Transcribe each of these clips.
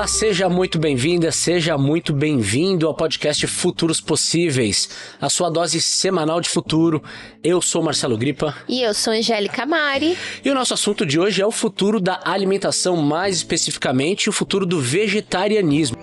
Olá, seja muito bem-vinda, seja muito bem-vindo ao podcast Futuros Possíveis, a sua dose semanal de futuro. Eu sou Marcelo Grippa. E eu sou Angélica Mari. E o nosso assunto de hoje é o futuro da alimentação, mais especificamente o futuro do vegetarianismo.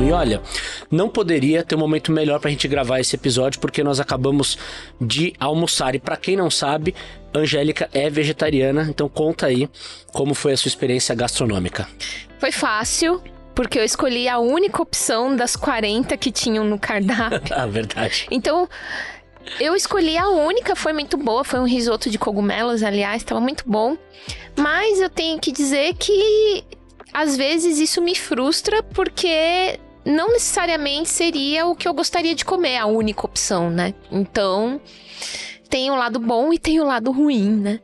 E olha, não poderia ter um momento melhor pra gente gravar esse episódio, porque nós acabamos de almoçar. E pra quem não sabe, Angélica é vegetariana, então conta aí como foi a sua experiência gastronômica. Foi fácil, porque eu escolhi a única opção das 40 que tinham no cardápio. Ah, verdade. Então, eu escolhi a única, foi muito boa, foi um risoto de cogumelos, aliás, estava muito bom. Mas eu tenho que dizer que, às vezes, isso me frustra, porque não necessariamente seria o que eu gostaria de comer, a única opção, né? Então, tem o lado bom e tem o lado ruim, né?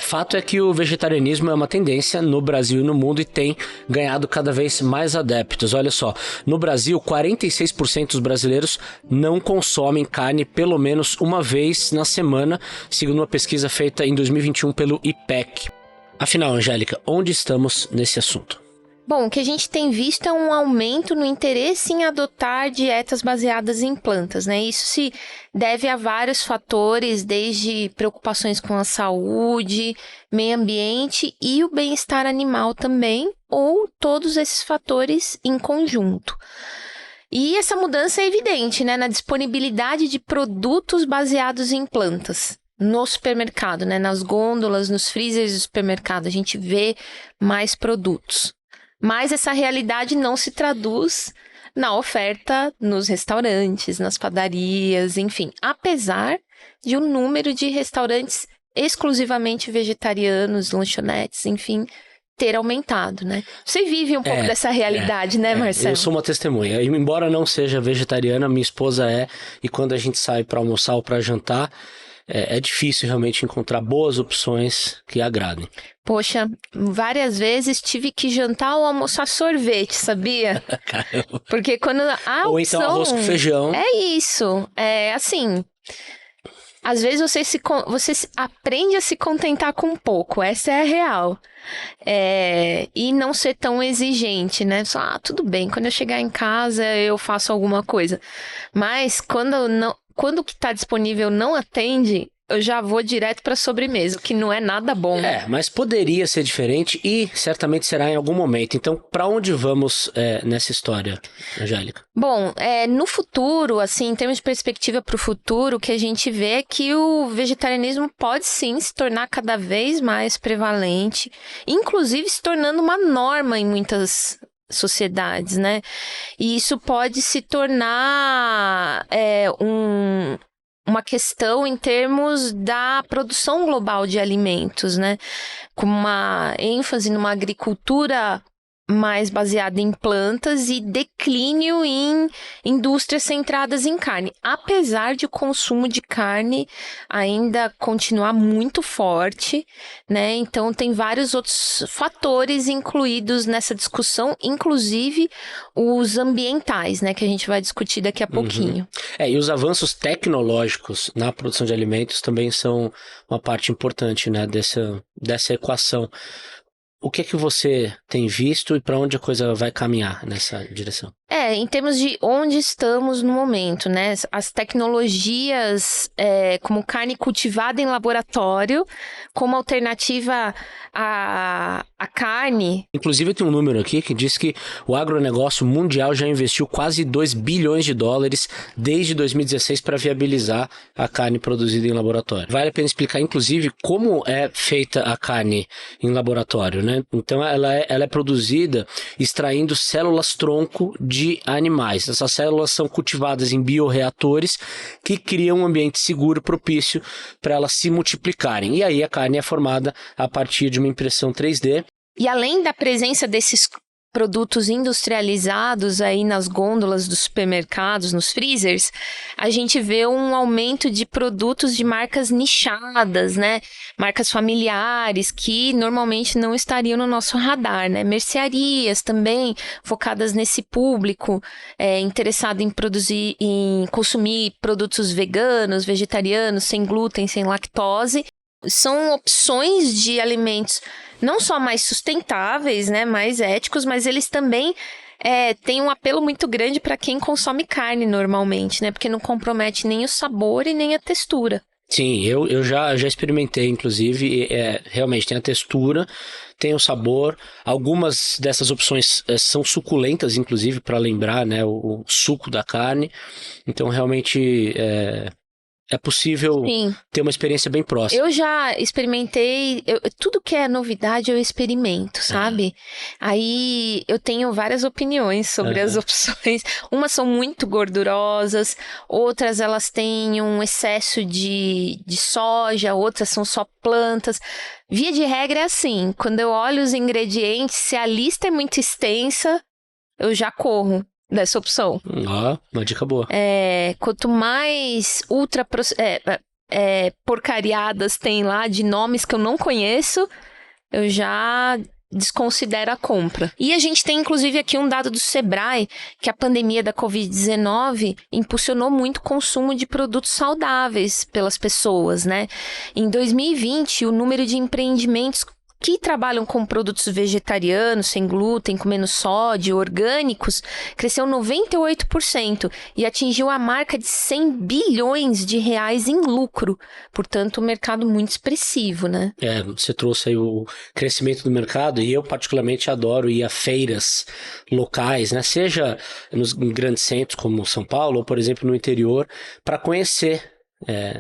Fato é que o vegetarianismo é uma tendência no Brasil e no mundo e tem ganhado cada vez mais adeptos. Olha só, no Brasil, 46% dos brasileiros não consomem carne pelo menos uma vez na semana, segundo uma pesquisa feita em 2021 pelo IPEC. Afinal, Angélica, onde estamos nesse assunto? Bom, o que a gente tem visto é um aumento no interesse em adotar dietas baseadas em plantas, né? Isso se deve a vários fatores, desde preocupações com a saúde, meio ambiente e o bem-estar animal também, ou todos esses fatores em conjunto. E essa mudança é evidente, né? Na disponibilidade de produtos baseados em plantas no supermercado, né? Nas gôndolas, nos freezers do supermercado, a gente vê mais produtos. Mas essa realidade não se traduz na oferta nos restaurantes, nas padarias, enfim. Apesar de um número de restaurantes exclusivamente vegetarianos, lanchonetes, enfim, ter aumentado, né? Você vive um pouco dessa realidade, né, Marcelo? Eu sou uma testemunha. Embora não seja vegetariana, minha esposa é. E quando a gente sai para almoçar ou para jantar, é difícil realmente encontrar boas opções que agradem. Poxa, várias vezes tive que jantar ou almoçar sorvete, sabia? Caramba. Porque quando a opção... Ou então arroz com feijão. É isso. É assim... Às vezes você aprende a se contentar com pouco, essa é a real. E não ser tão exigente, né? Só, tudo bem, quando eu chegar em casa eu faço alguma coisa. Mas quando o que está disponível não atende, eu já vou direto para sobremesa, o que não é nada bom. Mas poderia ser diferente e certamente será em algum momento. Então, para onde vamos nessa história, Angélica? Bom, no futuro, assim, em termos de perspectiva para o futuro, o que a gente vê é que o vegetarianismo pode sim se tornar cada vez mais prevalente, inclusive se tornando uma norma em muitas sociedades, né? E isso pode se tornar uma questão em termos da produção global de alimentos, né? Com uma ênfase numa agricultura mais baseada em plantas e declínio em indústrias centradas em carne. Apesar de o consumo de carne ainda continuar muito forte, né? Então tem vários outros fatores incluídos nessa discussão, inclusive os ambientais, né? Que a gente vai discutir daqui a pouquinho. E os avanços tecnológicos na produção de alimentos também são uma parte importante, né? Dessa equação. O que é que você tem visto e para onde a coisa vai caminhar nessa direção? Em termos de onde estamos no momento, né? As tecnologias como carne cultivada em laboratório, como alternativa à carne. Inclusive tem um número aqui que diz que o agronegócio mundial já investiu quase 2 bilhões de dólares desde 2016 para viabilizar a carne produzida em laboratório. Vale a pena explicar, inclusive, como é feita a carne em laboratório, né? Então ela é produzida extraindo células-tronco de animais. Essas células são cultivadas em bioreatores que criam um ambiente seguro, propício para elas se multiplicarem. E aí a carne é formada a partir de uma impressão 3D. E além da presença desses produtos industrializados aí nas gôndolas dos supermercados, nos freezers, a gente vê um aumento de produtos de marcas nichadas, né? Marcas familiares que normalmente não estariam no nosso radar, né? Mercearias também focadas nesse público interessado em consumir produtos veganos, vegetarianos, sem glúten, sem lactose. São opções de alimentos não só mais sustentáveis, né, mais éticos, mas eles também têm um apelo muito grande para quem consome carne normalmente, né, porque não compromete nem o sabor e nem a textura. Sim, eu já experimentei, inclusive, realmente tem a textura, tem o sabor. Algumas dessas opções são suculentas, inclusive, para lembrar, né, o suco da carne. Então, realmente, é possível Sim. ter uma experiência bem próxima. Eu já experimentei, tudo que é novidade eu experimento, sabe? Aí eu tenho várias opiniões sobre as opções. Umas são muito gordurosas, outras elas têm um excesso de soja, outras são só plantas. Via de regra é assim, quando eu olho os ingredientes, se a lista é muito extensa, eu já corro dessa opção. Uma dica boa. Quanto mais porcariadas tem lá de nomes que eu não conheço, eu já desconsidero a compra. E a gente tem inclusive aqui um dado do Sebrae, que a pandemia da Covid-19 impulsionou muito o consumo de produtos saudáveis pelas pessoas, né? Em 2020, o número de empreendimentos que trabalham com produtos vegetarianos, sem glúten, com menos sódio, orgânicos, cresceu 98% e atingiu a marca de 100 bilhões de reais em lucro. Portanto, um mercado muito expressivo, né? Você trouxe aí o crescimento do mercado e eu particularmente adoro ir a feiras locais, né? Seja em grandes centros como São Paulo ou, por exemplo, no interior, para conhecer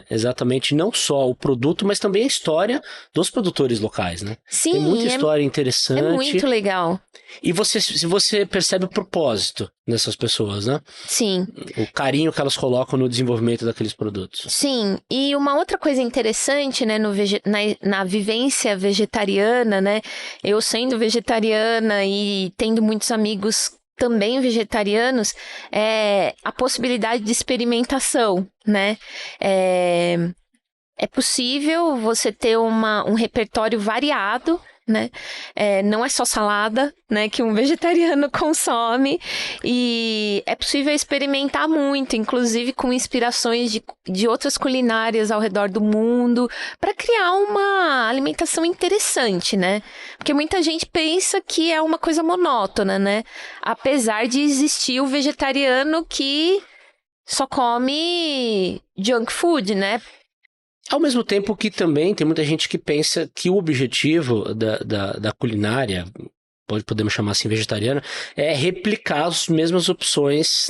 exatamente não só o produto, mas também a história dos produtores locais, né? Sim, tem muita história interessante. É muito legal. E você percebe o propósito dessas pessoas, né? Sim. O carinho que elas colocam no desenvolvimento daqueles produtos. Sim, e uma outra coisa interessante, né, na vivência vegetariana, né? Eu sendo vegetariana e tendo muitos amigos também vegetarianos, a possibilidade de experimentação, né? É possível você ter um repertório variado, né? Não é só salada, né, que um vegetariano consome, e é possível experimentar muito, inclusive com inspirações de outras culinárias ao redor do mundo, para criar uma alimentação interessante, né? Porque muita gente pensa que é uma coisa monótona, né? Apesar de existir o vegetariano que só come junk food, né? Ao mesmo tempo que também tem muita gente que pensa que o objetivo da culinária, podemos chamar assim vegetariana, é replicar as mesmas opções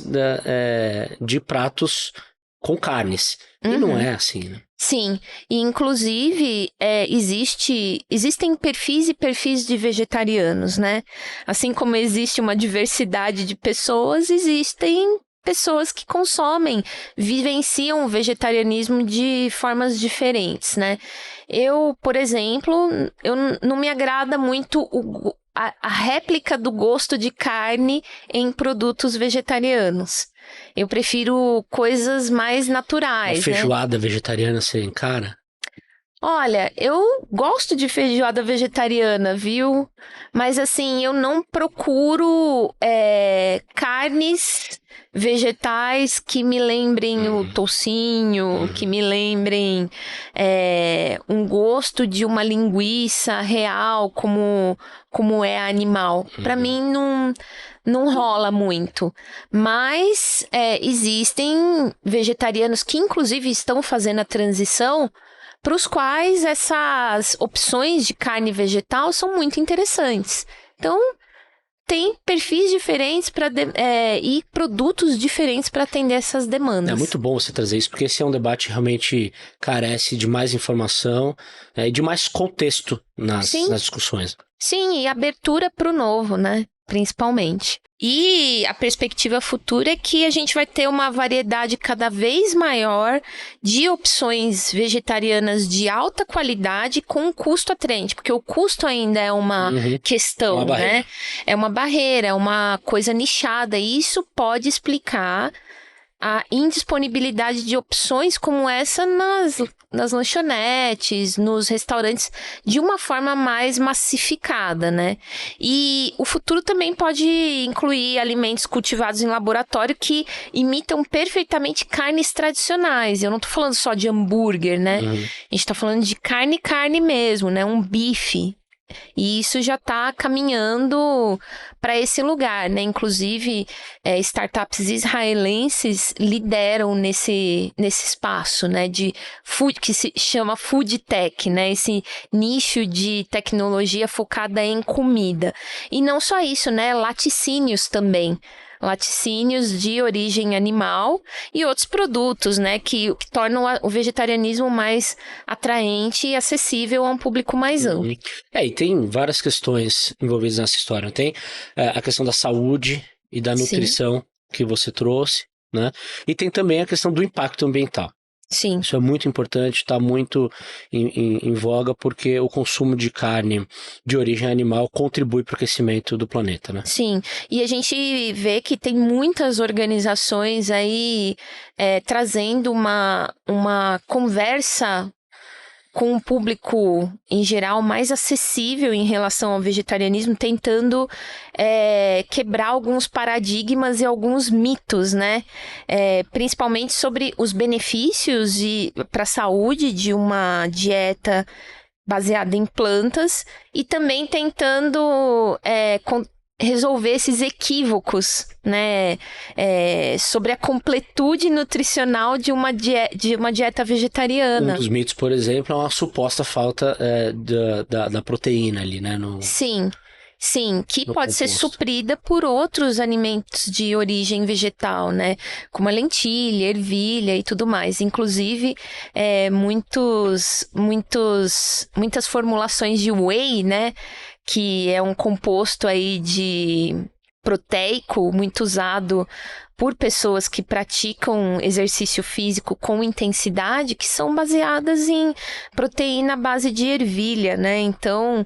de pratos com carnes. E não é assim, né? Sim, e inclusive existem perfis e perfis de vegetarianos, né? Assim como existe uma diversidade de pessoas, existem pessoas que vivenciam o vegetarianismo de formas diferentes, né? Eu, por exemplo, não me agrada muito a réplica do gosto de carne em produtos vegetarianos. Eu prefiro coisas mais naturais, Uma feijoada vegetariana você encara? Olha, eu gosto de feijoada vegetariana, viu? Mas assim, eu não procuro carnes vegetais que me lembrem o toucinho, que me lembrem um gosto de uma linguiça real, como é animal. Para mim, não rola muito. Mas existem vegetarianos que, inclusive, estão fazendo a transição, para os quais essas opções de carne vegetal são muito interessantes. Então, tem perfis diferentes e produtos diferentes para atender essas demandas. É muito bom você trazer isso, porque esse é um debate que realmente carece de mais informação e de mais contexto nas discussões. Sim, e abertura para o novo, né? principalmente. E a perspectiva futura é que a gente vai ter uma variedade cada vez maior de opções vegetarianas de alta qualidade com um custo atraente, porque o custo ainda é uma questão, né? É uma barreira, é uma coisa nichada, e isso pode explicar a indisponibilidade de opções como essa nas lanchonetes, nos restaurantes, de uma forma mais massificada, né? E o futuro também pode incluir alimentos cultivados em laboratório que imitam perfeitamente carnes tradicionais. Eu não tô falando só de hambúrguer, né? A gente tá falando de carne mesmo, né? Um bife. E isso já está caminhando para esse lugar, né? Inclusive, startups israelenses lideram nesse espaço, né? De food, que se chama food tech, né? Esse nicho de tecnologia focada em comida. E não só isso, né? Laticínios também. Laticínios de origem animal e outros produtos, né, que tornam o vegetarianismo mais atraente e acessível a um público mais amplo. E tem várias questões envolvidas nessa história. Tem a questão da saúde e da nutrição que você trouxe, né? E tem também a questão do impacto ambiental. Sim. Isso é muito importante, está muito em voga, porque o consumo de carne de origem animal contribui para o aquecimento do planeta, né? Sim, e a gente vê que tem muitas organizações aí trazendo uma conversa com o público, em geral, mais acessível em relação ao vegetarianismo, tentando quebrar alguns paradigmas e alguns mitos, né? Principalmente sobre os benefícios para a saúde de uma dieta baseada em plantas e também tentando resolver esses equívocos, né, sobre a completude nutricional de uma dieta vegetariana. Um dos mitos, por exemplo, é uma suposta falta da proteína ali, né? Sim, que pode ser suprida por outros alimentos de origem vegetal, né? Como a lentilha, ervilha e tudo mais. Inclusive, muitas formulações de whey, né? Que é um composto aí de proteico muito usado por pessoas que praticam exercício físico com intensidade, que são baseadas em proteína à base de ervilha, né? Então,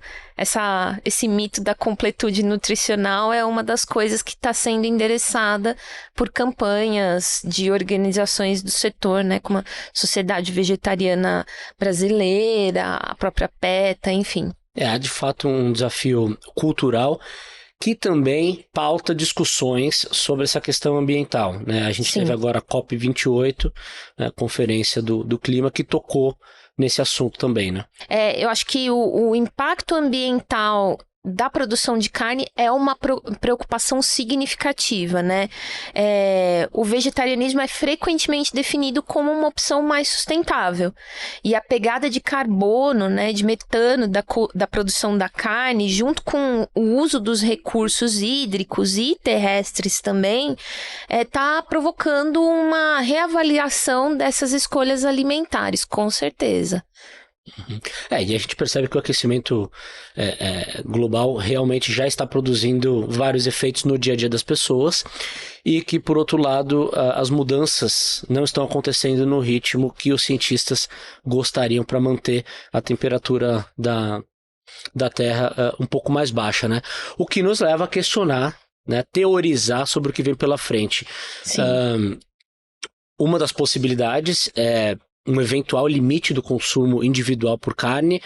esse mito da completude nutricional é uma das coisas que está sendo endereçada por campanhas de organizações do setor, né? Como a Sociedade Vegetariana Brasileira, a própria PETA, enfim. É, de fato, um desafio cultural que também pauta discussões sobre essa questão ambiental, né? A gente teve agora a COP28, a Conferência do Clima, que tocou nesse assunto também, né? Eu acho que o impacto ambiental da produção de carne é uma preocupação significativa, né? O vegetarianismo é frequentemente definido como uma opção mais sustentável. E a pegada de carbono, né, de metano da produção da carne, junto com o uso dos recursos hídricos e terrestres também, está provocando uma reavaliação dessas escolhas alimentares, com certeza. E a gente percebe que o aquecimento global realmente já está produzindo vários efeitos no dia a dia das pessoas e que, por outro lado, as mudanças não estão acontecendo no ritmo que os cientistas gostariam para manter a temperatura da Terra um pouco mais baixa, né? O que nos leva a questionar, né, teorizar sobre o que vem pela frente. Uma das possibilidades é um eventual limite do consumo individual por carne,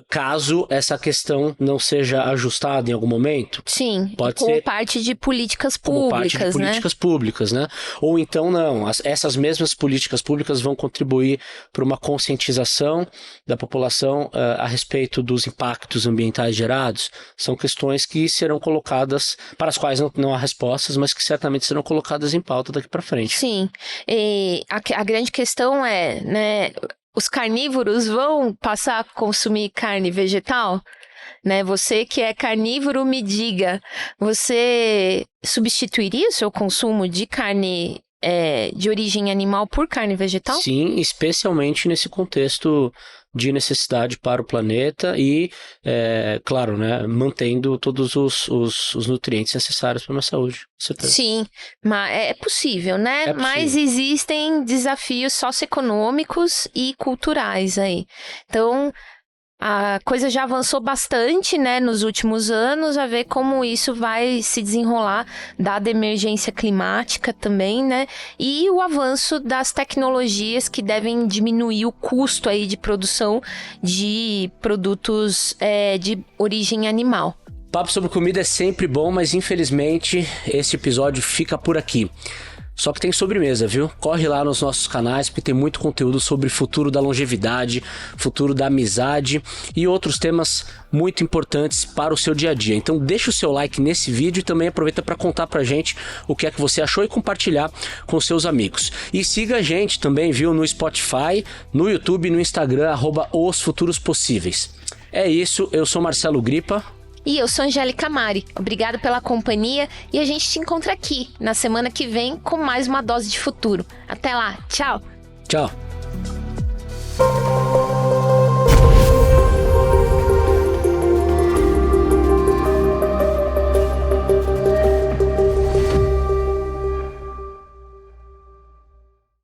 caso essa questão não seja ajustada em algum momento. Sim, pode como ser parte de políticas públicas, né? Ou então não, essas mesmas políticas públicas vão contribuir para uma conscientização da população a respeito dos impactos ambientais gerados. São questões que serão colocadas, para as quais não há respostas, mas que certamente serão colocadas em pauta daqui para frente. Sim, e a grande questão é, né, os carnívoros vão passar a consumir carne vegetal? Né? Você que é carnívoro, me diga, você substituiria o seu consumo de carne de origem animal por carne vegetal? Sim, especialmente nesse contexto de necessidade para o planeta e, claro, né, mantendo todos os nutrientes necessários para a nossa saúde. Com certeza. Sim, mas é possível, né? É possível. Mas existem desafios socioeconômicos e culturais aí. Então, a coisa já avançou bastante, né, nos últimos anos, a ver como isso vai se desenrolar, dada a emergência climática também, né, e o avanço das tecnologias que devem diminuir o custo aí de produção de produtos de origem animal. Papo sobre comida é sempre bom, mas infelizmente esse episódio fica por aqui. Só que tem sobremesa, viu? Corre lá nos nossos canais, porque tem muito conteúdo sobre o futuro da longevidade, futuro da amizade e outros temas muito importantes para o seu dia a dia. Então deixa o seu like nesse vídeo e também aproveita para contar pra gente o que é que você achou e compartilhar com seus amigos. E siga a gente também, viu? No Spotify, no YouTube e no Instagram, @osfuturospossíveis. É isso, eu sou Marcelo Gripa. E eu sou Angélica Mari. Obrigada pela companhia e a gente te encontra aqui na semana que vem com mais uma dose de futuro. Até lá, tchau! Tchau!